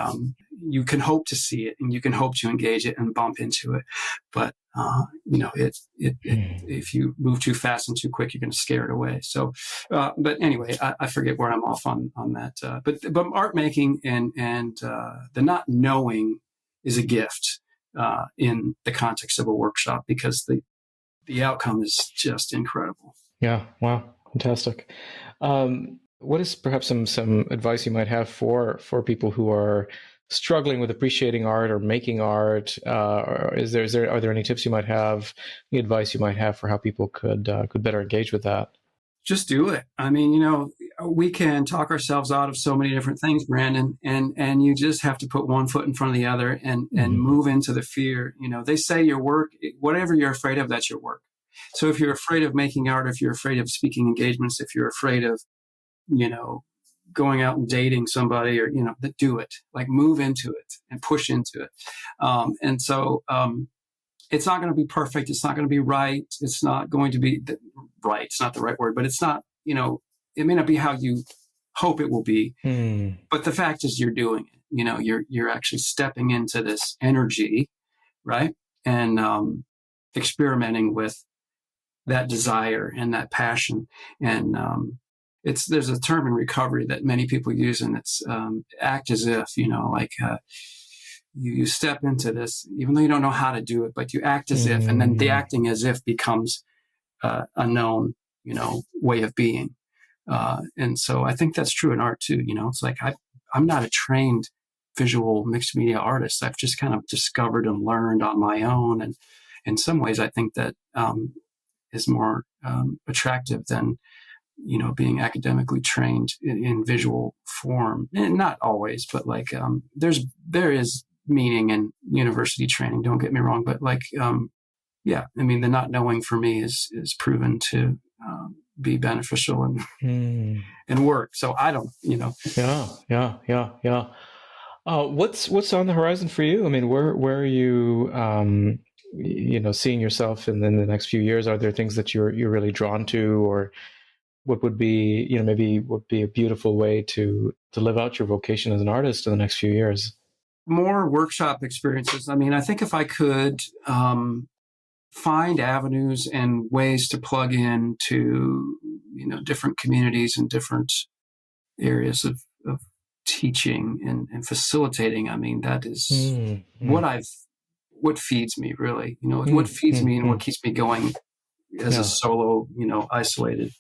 Speaker 1: you can hope to see it and you can hope to engage it and bump into it, but if you move too fast and too quick, you're going to scare it away. So, but anyway, I forget where I'm off on that. But art making and the not knowing is a gift in the context of a workshop, because the outcome is just incredible.
Speaker 2: Yeah. Wow. Fantastic. What is perhaps some advice you might have for people who are struggling with appreciating art or making art? Are there any tips you might have, any advice you might have for how people could better engage with that?
Speaker 1: Just do it. We can talk ourselves out of so many different things, Brandon, and you just have to put one foot in front of the other and move into the fear. They say your work, whatever you're afraid of, that's your work. So if you're afraid of making art, if you're afraid of speaking engagements, if you're afraid of, going out and dating somebody, or, do it, like move into it and push into it. And so it's not going to be perfect. It's not going to be right. It's not going to be right. It's not the right word, but it's not, it may not be how you hope it will be. But the fact is you're doing it. You're actually stepping into this energy, right? And experimenting with that desire and that passion. And there's a term in recovery that many people use, and it's act as if, you step into this, even though you don't know how to do it, but you act as if, and then the acting as if becomes a known, way of being. And so I think that's true in art too. It's like I'm not a trained visual mixed media artist. I've just kind of discovered and learned on my own. And in some ways, I think that is more attractive than being academically trained in visual form, and not always, but like, there is meaning in university training. Don't get me wrong, but like, yeah, I mean, the not knowing for me is proven to be beneficial and work. So I don't,
Speaker 2: Yeah. What's on the horizon for you? I mean, where are you, seeing yourself in the next few years? Are there things that you're really drawn to, or what would be, maybe would be a beautiful way to live out your vocation as an artist in the next few years?
Speaker 1: More workshop experiences. I mean, I think if I could find avenues and ways to plug in to, different communities and different areas of teaching and facilitating. I mean, that is what feeds me, really. What feeds me and what keeps me going as a solo, isolated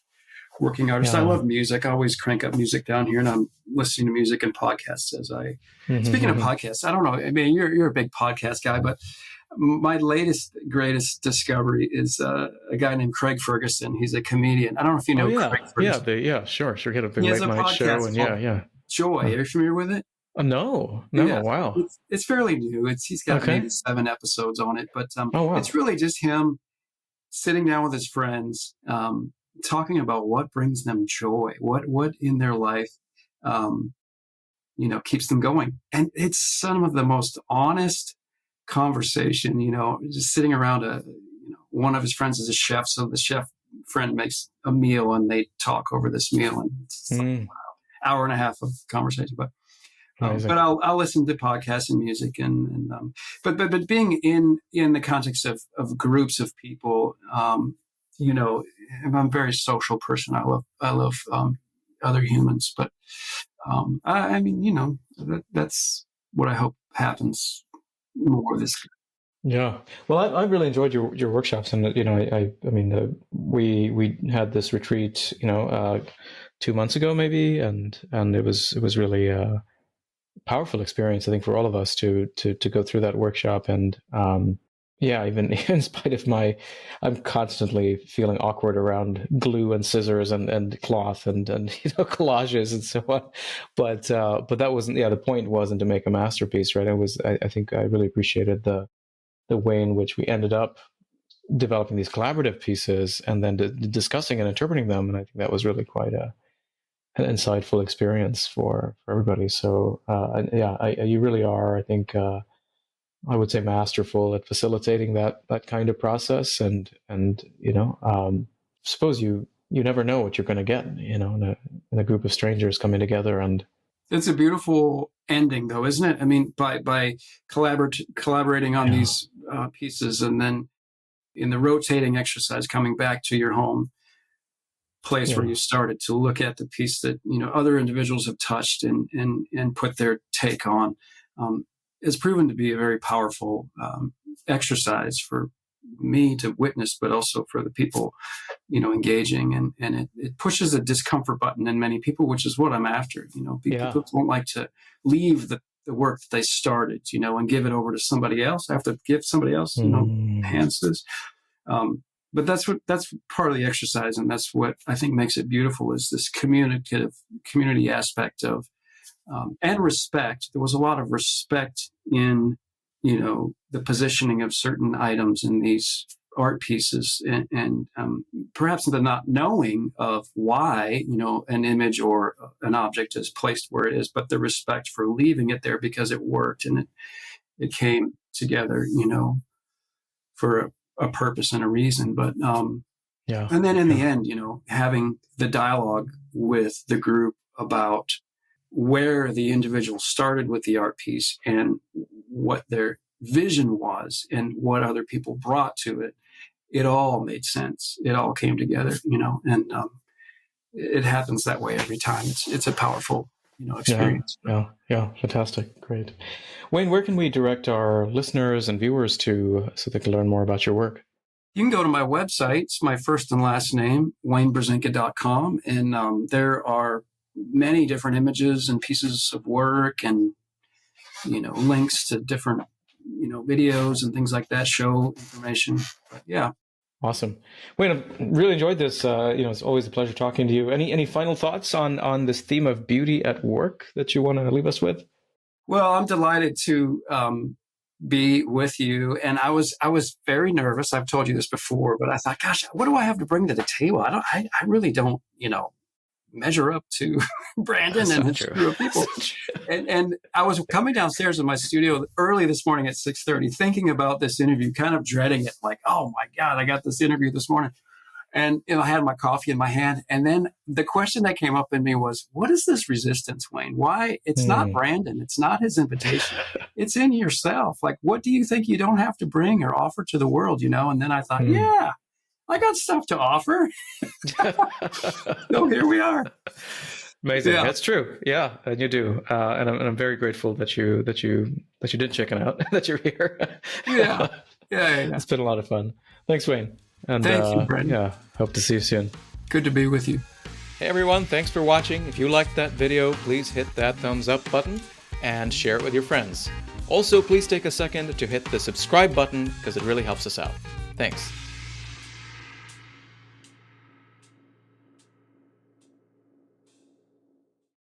Speaker 1: working artist. I love music. I always crank up music down here, and I'm listening to music and podcasts as I. Speaking of podcasts, I don't know. I mean, you're a big podcast guy, but my greatest discovery is a guy named Craig Ferguson. He's a comedian. I don't know if you know Craig Ferguson.
Speaker 2: Sure. He had a big
Speaker 1: he has
Speaker 2: late
Speaker 1: a
Speaker 2: night show, and
Speaker 1: Joy. Are you familiar with it?
Speaker 2: No,
Speaker 1: Yeah.
Speaker 2: Wow.
Speaker 1: It's fairly new. He's got maybe 7 episodes on it, but it's really just him sitting down with his friends, talking about what brings them joy, what in their life, keeps them going. And it's some of the most honest conversation, just sitting around one of his friends is a chef. So the chef friend makes a meal and they talk over this meal, and it's like, wow, hour and a half of conversation. But I'll listen to podcasts and music but being in the context of groups of people, I'm a very social person. I love other humans, but I mean, that's what I hope happens more this.
Speaker 2: Yeah. Well, I really enjoyed your workshops, and I mean, we had this retreat, 2 months ago maybe, and it was really a powerful experience, I think, for all of us to go through that workshop. And even in spite of I'm constantly feeling awkward around glue and scissors and cloth and collages and so on. But that wasn't, the point wasn't to make a masterpiece, right? I think I really appreciated the way in which we ended up developing these collaborative pieces and then discussing and interpreting them. And I think that was really quite an insightful experience for everybody. So you really are, I think, I would say, masterful at facilitating that kind of process. And suppose you never know what you're going to get, in a group of strangers coming together. And
Speaker 1: it's a beautiful ending, though, isn't it? I mean, by collaborating on these pieces, and then in the rotating exercise, coming back to your home place where you started, to look at the piece that other individuals have touched and put their take on, has proven to be a very powerful exercise for me to witness, but also for the people engaging, and it pushes a discomfort button in many people, which is what I'm after. People don't like to leave the work that they started, and give it over to somebody else. I have to give somebody else, hands this. But that's part of the exercise, and that's what I think makes it beautiful, is this community aspect of, and respect. There was a lot of respect in, the positioning of certain items in these art pieces, and perhaps the not knowing of why, an image or an object is placed where it is, but the respect for leaving it there because it worked and it came together, for a purpose and a reason. But and then in the end, having the dialogue with the group about where the individual started with the art piece and what their vision was and what other people brought to it, it all made sense. It all came together, and it happens that way every time. It's a powerful, experience.
Speaker 2: Yeah. Fantastic. Great. Wayne, where can we direct our listeners and viewers to so they can learn more about your work?
Speaker 1: You can go to my website. It's my first and last name, WayneBrezinka.com. And there are many different images and pieces of work and, links to different, videos and things like that, show information. But yeah.
Speaker 2: Awesome. Wayne, I've really enjoyed this. It's always a pleasure talking to you. Any final thoughts on this theme of beauty at work that you want to leave us with?
Speaker 1: Well, I'm delighted to be with you, and I was very nervous. I've told you this before, but I thought, gosh, what do I have to bring to the table? I really don't, measure up to Brandon and his crew of people. And I was coming downstairs in my studio early this morning at 6:30, thinking about this interview, kind of dreading it, like, oh my God, I got this interview this morning. And I had my coffee in my hand. And then the question that came up in me was, what is this resistance, Wayne? Why? It's not Brandon. It's not his invitation. It's in yourself. Like, what do you think you don't have to bring or offer to the world, And then I thought, yeah, I got stuff to offer. So here we are.
Speaker 2: Amazing. Yeah. That's true. Yeah, and you do. And I'm very grateful that you did chicken out, that you're here.
Speaker 1: Yeah.
Speaker 2: It's been a lot of fun. Thanks, Wayne. And
Speaker 1: thank you, Brandon.
Speaker 2: Yeah, hope to see you soon.
Speaker 1: Good to be with you.
Speaker 2: Hey everyone, thanks for watching. If you liked that video, please hit that thumbs up button and share it with your friends. Also, please take a second to hit the subscribe button because it really helps us out. Thanks.